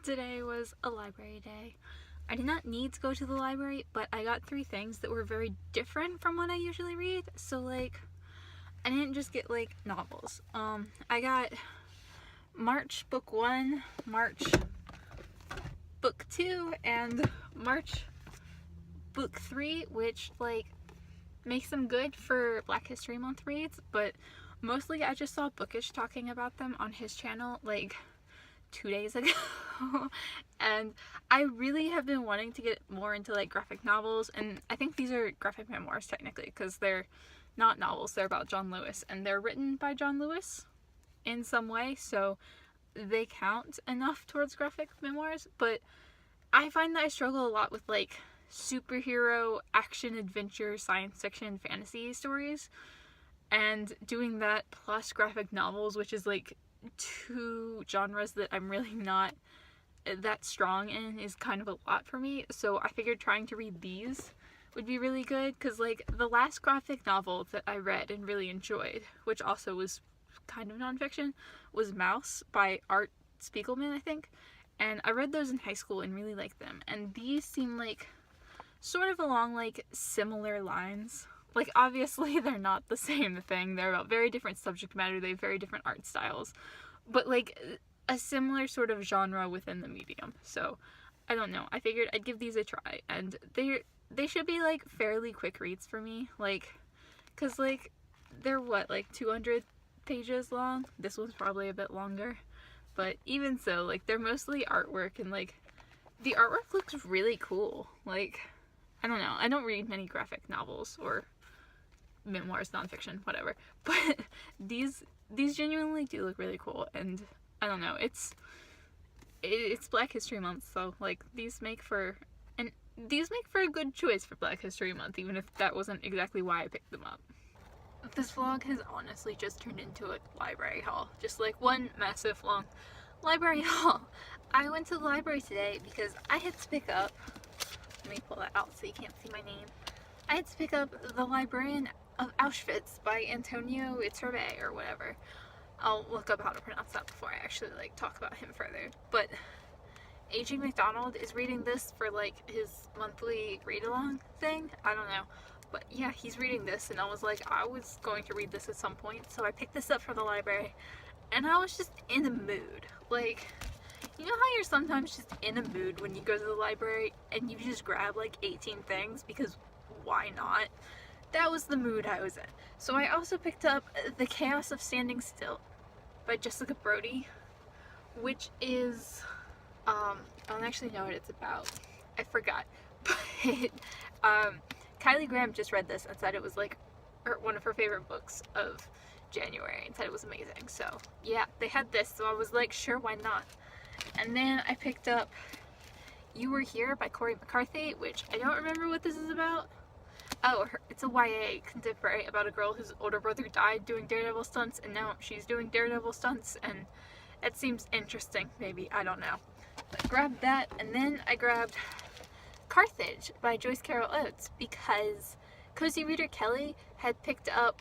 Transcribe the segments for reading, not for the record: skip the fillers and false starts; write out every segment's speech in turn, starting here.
Today was a library day. I did not need to go to the library, but I got 3 things that were very different from what I usually read. So like, I didn't just get like novels. I got March Book 1, March Book 2, and March Book 3, which like makes them good for Black History Month reads, but mostly I just saw Bookish talking about them on his channel like 2 days ago. And I really have been wanting to get more into like graphic novels, and I think these are graphic memoirs technically because they're not novels, they're about John Lewis, and they're written by John Lewis in some way, so they count enough towards graphic memoirs. But I find that I struggle a lot with like superhero, action, adventure, science fiction, fantasy stories, and doing that plus graphic novels, which is like 2 genres that I'm really not that strong in, is kind of a lot for me. So I figured trying to read these would be really good, because like the last graphic novel that I read and really enjoyed, which also was kind of nonfiction, was Mouse by Art Spiegelman, I think, and I read those in high school and really liked them, and these seem like sort of along like similar lines. Like obviously they're not the same thing, they're about very different subject matter, they have very different art styles, but like a similar sort of genre within the medium. So I don't know, I figured I'd give these a try, and they should be like fairly quick reads for me, like, cause like they're what, like 200 pages long. This one's probably a bit longer, but even so, like they're mostly artwork, and like the artwork looks really cool. Like, I don't know, I don't read many graphic novels or memoirs, nonfiction, whatever, but these genuinely do look really cool, and I don't know, it's Black History Month, so like these make for a good choice for Black History Month, even if that wasn't exactly why I picked them up. This vlog has honestly just turned into a library haul, just like one massive long library haul. I went to the library today because I had to pick up, let me pull that out so you can't see my name. I had to pick up The Librarian of Auschwitz by Antonio Iturbe or whatever. I'll look up how to pronounce that before I actually like talk about him further. But A.G. McDonald is reading this for like his monthly read-along thing. I don't know. But yeah, he's reading this, and I was like, I was going to read this at some point, so I picked this up from the library, and I was just in a mood. Like, you know how you're sometimes just in a mood when you go to the library and you just grab like 18 things because why not? That was the mood I was in. So I also picked up The Chaos of Standing Still by Jessica Brody, which is, I don't actually know what it's about. I forgot. But, Kylie Graham just read this and said it was like one of her favorite books of January, and said it was amazing. So yeah, they had this, so I was like, sure, why not? And then I picked up You Were Here by Corey McCarthy, which I don't remember what this is about. Oh, it's a YA contemporary about a girl whose older brother died doing Daredevil stunts, and now she's doing Daredevil stunts, and it seems interesting, maybe, I don't know. But I grabbed that, and then I grabbed Carthage by Joyce Carol Oates because Cozy Reader Kelly had picked up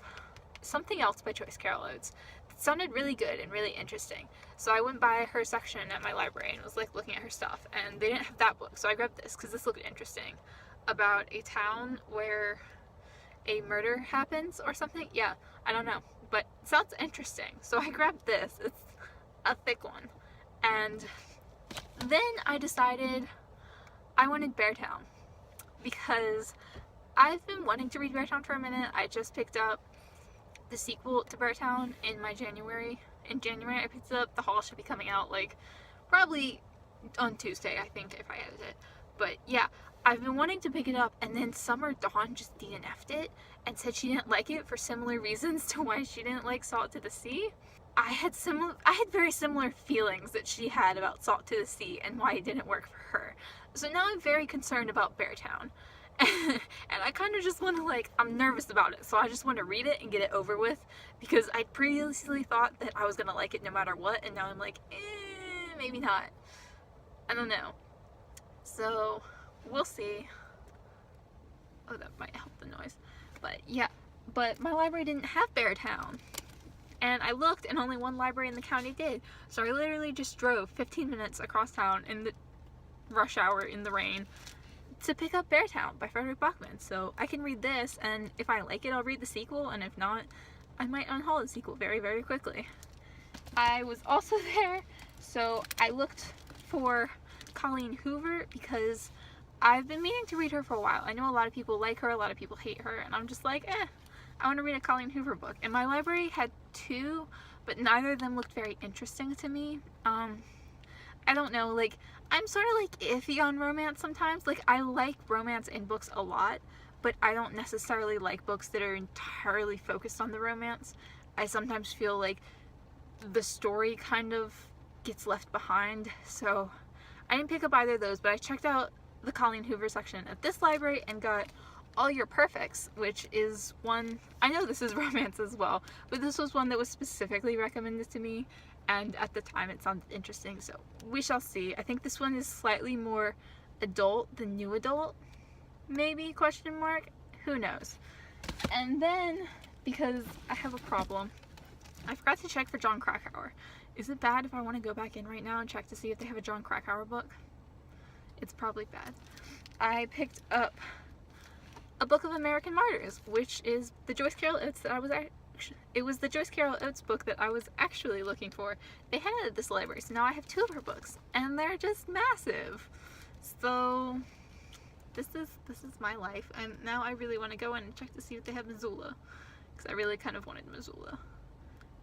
something else by Joyce Carol Oates that sounded really good and really interesting. So I went by her section at my library and was like looking at her stuff, and they didn't have that book, so I grabbed this because this looked interesting. About a town where a murder happens or something. Yeah, I don't know, but it sounds interesting. So I grabbed this. It's a thick one. And then I decided I wanted Beartown because I've been wanting to read Beartown for a minute. I just picked up the sequel to Beartown in January. In January I picked it up. The haul should be coming out like probably on Tuesday, I think, if I edit it. But yeah, I've been wanting to pick it up, and then Summer Dawn just DNF'd it and said she didn't like it for similar reasons to why she didn't like Salt to the Sea. I had very similar feelings that she had about Salt to the Sea and why it didn't work for her. So now I'm very concerned about Beartown. And I kind of just want to like, I'm nervous about it, so I just want to read it and get it over with, because I previously thought that I was going to like it no matter what, and now I'm like, maybe not. I don't know. So we'll see. Oh, that might help the noise. But yeah, but my library didn't have Beartown. And I looked and only one library in the county did. So I literally just drove 15 minutes across town in the rush hour in the rain to pick up Beartown by Frederick Bachman. So I can read this, and if I like it, I'll read the sequel, and if not, I might unhaul the sequel very, very quickly. I was also there, so I looked for Colleen Hoover because I've been meaning to read her for a while. I know a lot of people like her, a lot of people hate her, and I'm just like, I want to read a Colleen Hoover book. And my library had two, but neither of them looked very interesting to me. I don't know, like, I'm sort of like iffy on romance sometimes. Like, I like romance in books a lot, but I don't necessarily like books that are entirely focused on the romance. I sometimes feel like the story kind of gets left behind, so I didn't pick up either of those, but I checked out the Colleen Hoover section at this library and got All Your Perfects, which is one, I know this is romance as well, but this was one that was specifically recommended to me, and at the time it sounded interesting, so we shall see. I think this one is slightly more adult than new adult, maybe, question mark, who knows. And then, because I have a problem, I forgot to check for Jon Krakauer. Is it bad if I want to go back in right now and check to see if they have a Jon Krakauer book? It's probably bad. I picked up A Book of American Martyrs, which is the Joyce Carol Oates that it was the Joyce Carol Oates book that I was actually looking for. They had it at this library, so now I have two of her books, and they're just massive. So this is my life, and now I really want to go in and check to see if they have Missoula, because I really kind of wanted Missoula.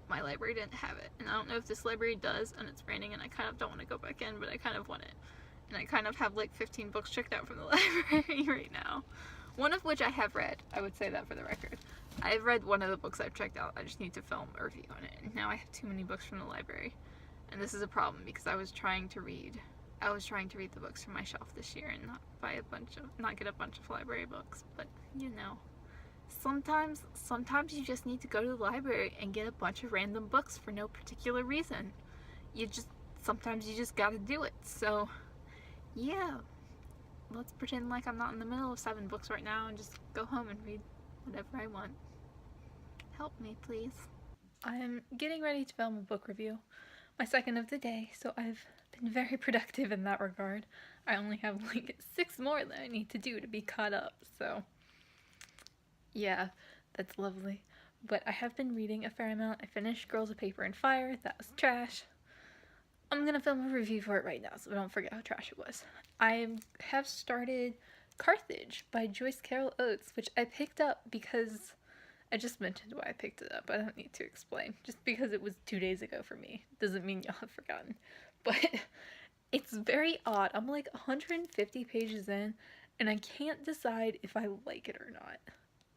My library didn't have it, and I don't know if this library does, and it's raining, and I kind of don't want to go back in, but I kind of want it. And I kind of have like 15 books checked out from the library right now. One of which I have read, I would say that for the record. I've read one of the books I've checked out, I just need to film a review on it. And now I have too many books from the library. And this is a problem because I was trying to read the books from my shelf this year and not get a bunch of library books. But, you know, sometimes you just need to go to the library and get a bunch of random books for no particular reason. Sometimes you just gotta do it. So, yeah. Let's pretend like I'm not in the middle of 7 books right now and just go home and read whatever I want. Help me, please. I'm getting ready to film a book review, my second of the day, so I've been very productive in that regard. I only have like 6 more that I need to do to be caught up, so yeah, that's lovely. But I have been reading a fair amount. I finished Girls of Paper and Fire. That was trash. I'm gonna film a review for it right now, so don't forget how trash it was. I have started Carthage by Joyce Carol Oates, which I picked up because I just mentioned why I picked it up. I don't need to explain. Just because it was 2 days ago for me doesn't mean y'all have forgotten. But it's very odd. I'm like 150 pages in, and I can't decide if I like it or not.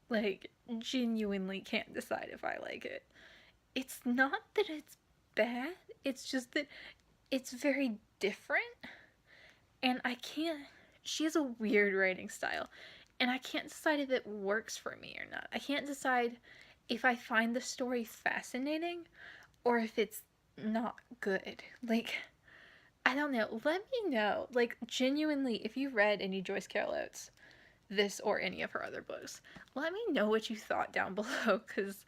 Like, genuinely can't decide if I like it. It's not that it's bad, it's just that it's very different, and she has a weird writing style, and I can't decide if it works for me or not. I can't decide if I find the story fascinating or if it's not good. Like, I don't know. Let me know. Like, genuinely, if you read any Joyce Carol Oates, this or any of her other books, let me know what you thought down below, because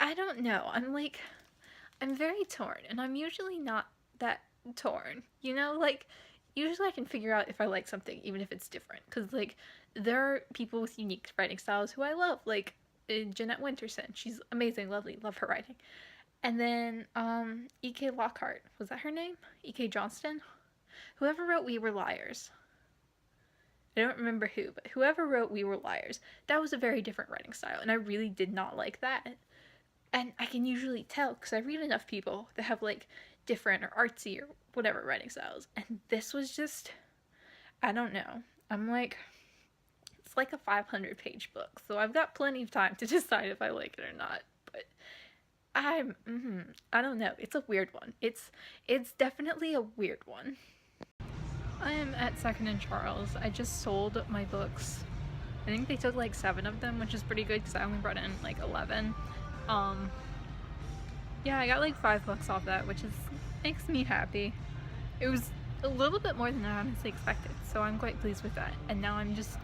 I don't know. I'm very torn, and I'm usually not that torn, you know? Like, usually I can figure out if I like something, even if it's different, because, like, there are people with unique writing styles who I love, like, Jeanette Winterson. She's amazing, lovely, love her writing. And then, E.K. Lockhart, was that her name? E.K. Johnston? Whoever wrote We Were Liars. I don't remember who, but whoever wrote We Were Liars, that was a very different writing style, and I really did not like that. And I can usually tell, because I read enough people that have, like, different or artsy or whatever writing styles. And this was just, I don't know. I'm like, it's like a 500-page book, so I've got plenty of time to decide if I like it or not. But I don't know. It's a weird one. It's definitely a weird one. I am at 2nd and Charles. I just sold my books. I think they took like 7 of them, which is pretty good because I only brought in like 11. Yeah, I got like $5 off that, which makes me happy. It was a little bit more than I honestly expected, so I'm quite pleased with that. And now I'm just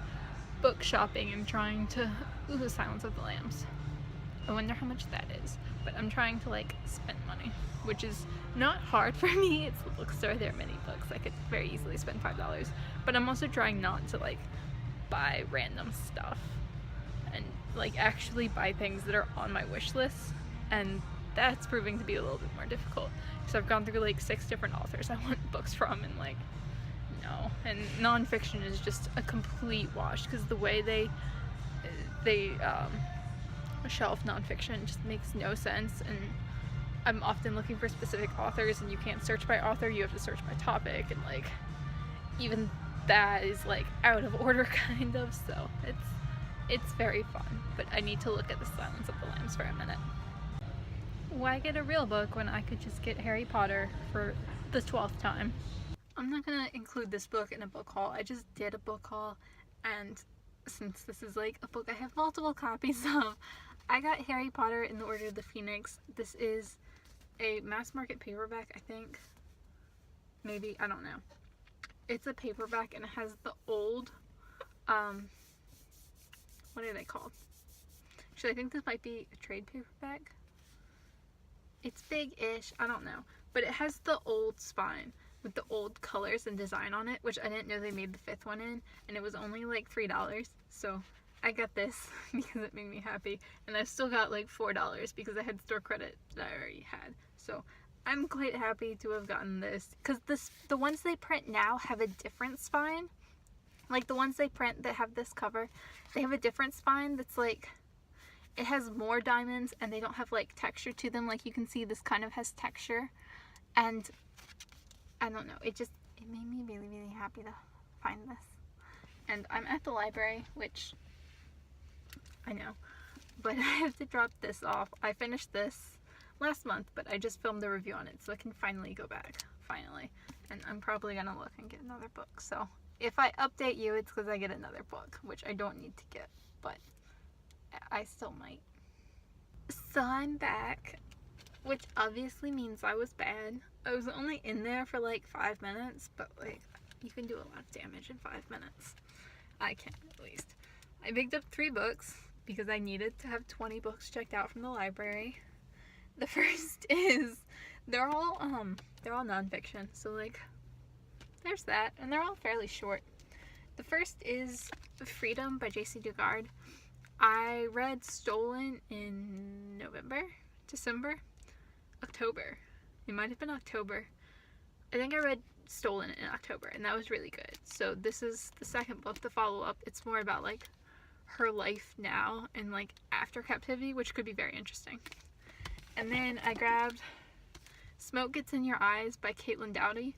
book shopping and trying to... Ooh, Silence of the Lambs. I wonder how much that is. But I'm trying to like spend money, which is not hard for me. It's the bookstore, there are many books. I could very easily spend $5. But I'm also trying not to like buy random stuff and like actually buy things that are on my wish list, and that's proving to be a little bit more difficult. So I've gone through like 6 different authors I want books from, and like no. And nonfiction is just a complete wash because the way they shelf nonfiction just makes no sense, and I'm often looking for specific authors and you can't search by author, you have to search by topic, and like even that is like out of order kind of, so it's very fun. But I need to look at The Silence of the Lambs for a minute. Why get a real book when I could just get Harry Potter for the 12th time? I'm not gonna include this book in a book haul. I just did a book haul, and since this is like a book I have multiple copies of, I got Harry Potter and the Order of the Phoenix. This is a mass market paperback, I think. Maybe, I don't know. It's a paperback and it has the old, what are they called? Actually, I think this might be a trade paperback. It's big-ish, I don't know. But it has the old spine with the old colors and design on it, which I didn't know they made the 5th one in, and it was only like $3. So I got this because it made me happy, and I still got like $4 because I had store credit that I already had. So I'm quite happy to have gotten this, because the ones they print now have a different spine. Like the ones they print that have this cover, they have a different spine that's like, it has more diamonds and they don't have like texture to them. Like you can see this kind of has texture, and I don't know, it made me really, really happy to find this. And I'm at the library, which I know, but I have to drop this off. I finished this last month, but I just filmed a review on it, so I can finally go back, finally. And I'm probably gonna look and get another book. So if I update you, it's because I get another book, which I don't need to get, but I still might. So I'm back, which obviously means I was bad. I was only in there for like 5 minutes, but like you can do a lot of damage in 5 minutes. I can, at least. I picked up 3 books because I needed to have 20 books checked out from the library. The first is, they're all nonfiction, so like there's that, and they're all fairly short. The first is Freedom by J.C. Dugard. I read Stolen in November, December, October. It might have been October. I think I read Stolen in October, and that was really good. So this is the second book, the follow-up. It's more about like her life now and like after captivity, which could be very interesting. And then I grabbed Smoke Gets in Your Eyes by Caitlin Doughty.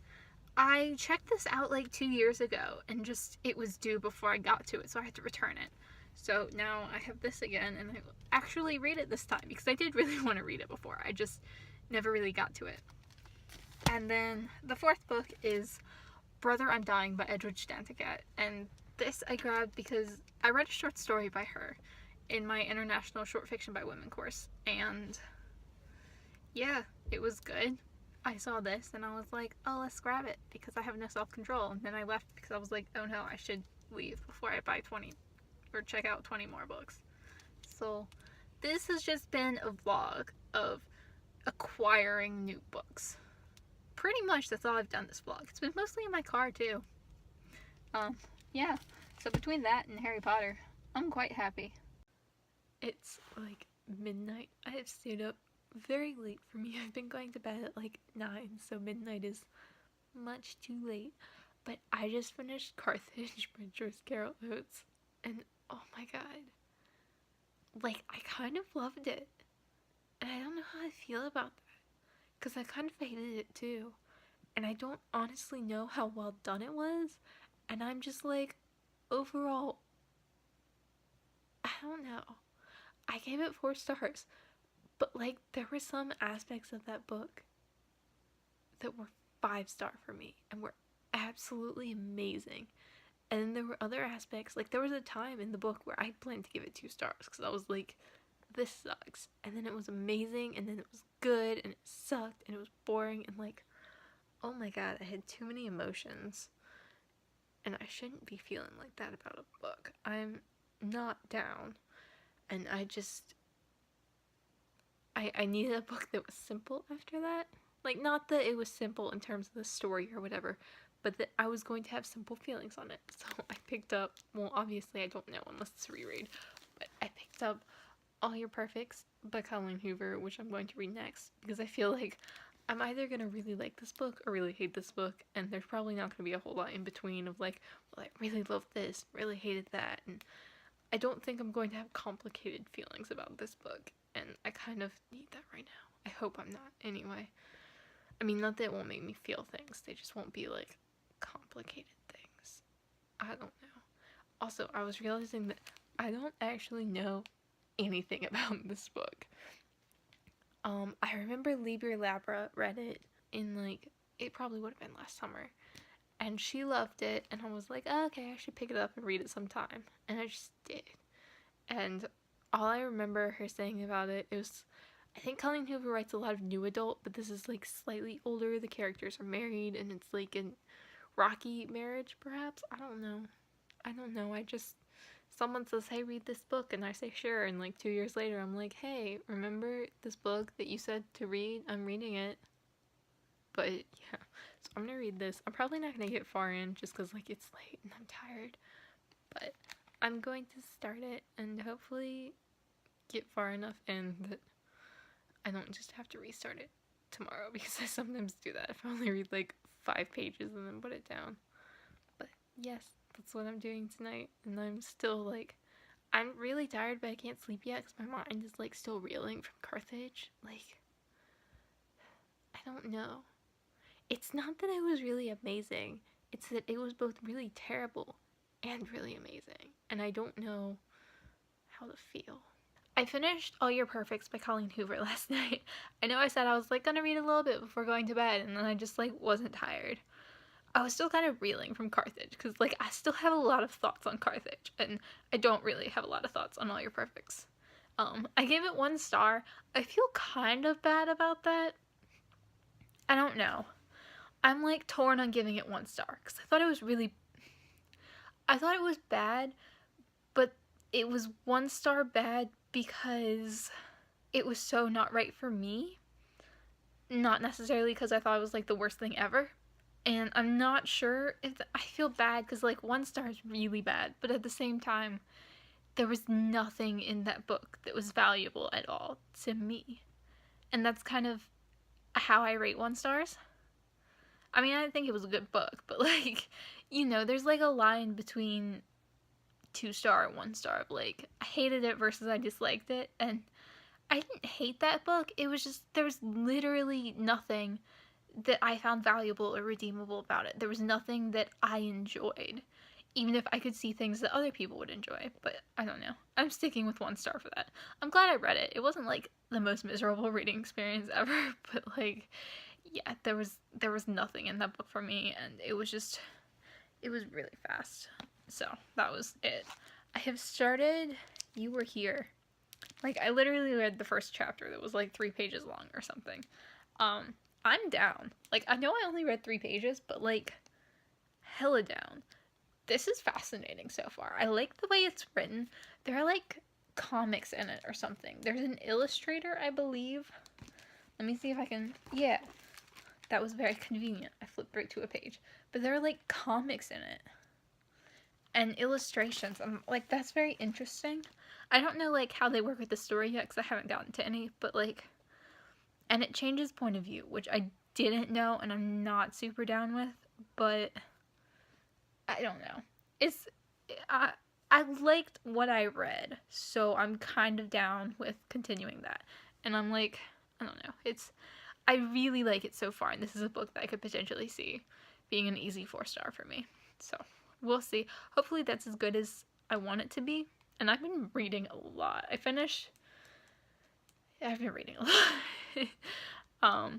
I checked this out like 2 years ago, and just it was due before I got to it, so I had to return it. So now I have this again, and I will actually read it this time, because I did really want to read it before. I just never really got to it. And then the fourth book is Brother, I'm Dying by Edwidge Danticat. And this I grabbed because I read a short story by her in my International Short Fiction by Women course. And yeah, it was good. I saw this and I was like, oh, let's grab it because I have no self-control. And then I left because I was like, oh no, I should leave before I buy 20 or check out 20 more books. So this has just been a vlog of acquiring new books. Pretty much that's all I've done this vlog. It's been mostly in my car too. Yeah, so between that and Harry Potter, I'm quite happy. It's like midnight. I have stayed up very late for me. I've been going to bed at like 9, so midnight is much too late. But I just finished Carthage by Joyce Carol Oates, and oh my god. Like, I kind of loved it. And I don't know how I feel about that. Because I kind of hated it too. And I don't honestly know how well done it was. And I'm just like, overall, I don't know. I gave it 4 stars. But like, there were some aspects of that book that were 5-star for me. And were absolutely amazing. And then there were other aspects, like there was a time in the book where I planned to give it 2 stars. Because I was like, this sucks. And then it was amazing, and then it was good, and it sucked, and it was boring, and like, oh my god, I had too many emotions. And I shouldn't be feeling like that about a book. I'm not down. And I just, I needed a book that was simple after that. Like, not that it was simple in terms of the story or whatever, but that I was going to have simple feelings on it. So I picked up, well, obviously I don't know unless it's a reread, but I picked up All Your Perfects by Colleen Hoover, which I'm going to read next, because I feel like I'm either going to really like this book or really hate this book, and there's probably not going to be a whole lot in between of like, well, I really loved this, really hated that, and I don't think I'm going to have complicated feelings about this book, and I kind of need that right now. I hope I'm not, anyway. I mean, not that it won't make me feel things, they just won't be like complicated things. I don't know. Also, I was realizing that I don't actually know anything about this book. I remember Libra Labra read it in like, it probably would have been last summer, and she loved it, and I was like, oh, okay, I should pick it up and read it sometime, and I just did. And all I remember her saying about it, it was, I think Colleen Hoover writes a lot of new adult, but this is like slightly older, the characters are married, and it's like a rocky marriage, perhaps? I don't know, I just, someone says, hey, read this book, and I say sure, and like 2 years later I'm like, hey, remember this book that you said to read? I'm reading it. But yeah, so I'm gonna read this. I'm probably not gonna get far in just because like it's late and I'm tired, but I'm going to start it and hopefully get far enough in that I don't just have to restart it tomorrow, because I sometimes do that if I only read like 5 pages and then put it down. But yes, that's what I'm doing tonight, and I'm still like, I'm really tired, but I can't sleep yet because my mind is like still reeling from Carthage. Like, I don't know. It's not that it was really amazing, it's that it was both really terrible and really amazing, and I don't know how to feel. I finished All Your Perfects by Colleen Hoover last night. I know I said I was like gonna read a little bit before going to bed, and then I just like wasn't tired. I was still kind of reeling from Carthage, because like I still have a lot of thoughts on Carthage, and I don't really have a lot of thoughts on All Your Perfects. I gave it 1 star. I feel kind of bad about that. I don't know. I'm like torn on giving it 1 star, because I thought it was bad, but it was 1 star bad because it was so not right for me. Not necessarily because I thought it was like the worst thing ever. And I'm not sure if I feel bad because like 1 star is really bad, but at the same time, there was nothing in that book that was valuable at all to me. And that's kind of how I rate 1 stars. I mean, I think it was a good book, but like, you know, there's like a line between 2 star and 1 star of like, I hated it versus I disliked it, and I didn't hate that book. It was just, there was literally nothing that I found valuable or redeemable about it. There was nothing that I enjoyed, even if I could see things that other people would enjoy, but I don't know. I'm sticking with 1 star for that. I'm glad I read it. It wasn't like the most miserable reading experience ever, but like, yeah, there was nothing in that book for me, and it was really fast. So that was it. I have started You Were Here. Like, I literally read the first chapter that was like 3 pages long or something. I'm down. Like, I know I only read 3 pages, but like, hella down. This is fascinating so far. I like the way it's written. There are like comics in it or something. There's an illustrator, I believe. Let me see if I can, yeah. That was very convenient. I flipped right to a page. But there are like comics in it. And illustrations. I'm like, that's very interesting. I don't know like how they work with the story yet because I haven't gotten to any, but like, and it changes point of view, which I didn't know and I'm not super down with, but I don't know. I liked what I read, so I'm kind of down with continuing that. And I'm like, I don't know. I really like it so far, and this is a book that I could potentially see being an easy 4 star for me. So, we'll see. Hopefully that's as good as I want it to be. And I've been reading a lot. I've been reading a lot.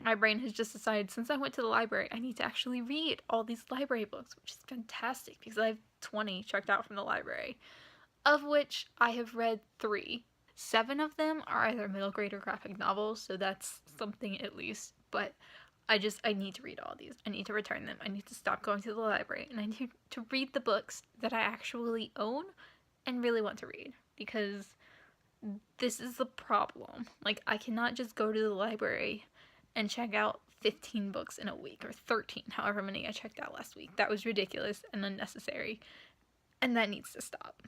My brain has just decided since I went to the library, I need to actually read all these library books, which is fantastic because I have 20 checked out from the library, of which I have read 3. 7 of them are either middle grade or graphic novels, so that's something at least, but I need to read all these. I need to return them. I need to stop going to the library, and I need to read the books that I actually own and really want to read, because this is the problem. Like, I cannot just go to the library and check out 15 books in a week, or 13, however many I checked out last week. That was ridiculous and unnecessary, and that needs to stop.